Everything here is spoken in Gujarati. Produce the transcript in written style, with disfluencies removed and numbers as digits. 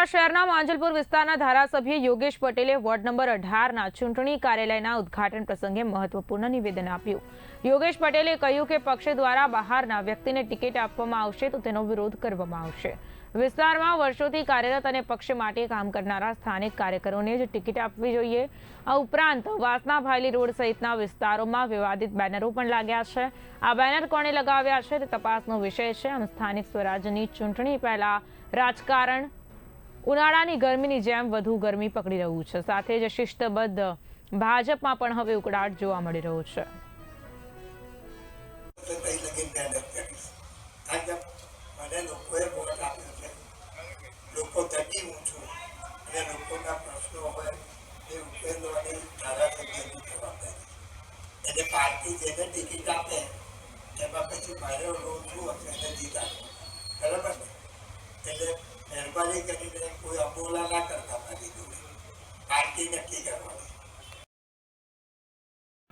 વડોદરા શહેરના માંજલપુર વિસ્તારના ધારાસભ્ય યોગેશ પટેલે વોર્ડ નંબર 18ના ચૂંટણી કાર્યાલયના ઉદ્ઘાટન પ્રસંગે મહત્વપૂર્ણ નિવેદન આપ્યું. યોગેશ પટેલે કહ્યું કે પક્ષ દ્વારા બહારના વ્યક્તિને ટિકિટ આપવામાં આવશે તો તેનો વિરોધ કરવામાં આવશે. વિસ્તારમાં વર્ષોથી કાર્યરત અને પક્ષ માટે કામ કરનારા સ્થાનિક કાર્યકરોને જ ટિકિટ આપવી જોઈએ. આ ઉપરાંત વાસના ભાયલી રોડ સહિતના વિસ્તારોમાં વિવાદિત બેનરો પણ લાગ્યા છે. આ બેનર કોણે લગાવ્યા છે તે તપાસનો વિષય છે. આમ સ્થાનિક સ્વરાજ્યની ચૂંટણી પહેલા રાજકારણ ઉનાળાની ગરમીની જેમ વધુ ગરમી પકડી રહ્યું છે. સાથે જ શિસ્તબદ્ધ ભાજપમાં પણ હવે ઉકળાટ જોવા મળી રહ્યો છે. પાર્ટી જેને ટિકિટ આપે એમાં પછી મારે રોજ શું હશે એને જીત આપે, બરાબર ને? એટલે મહેરબાની કરીને કોઈ અબોલા ના કરતા મારી જોડે, પાર્ટી નક્કી કરવાની.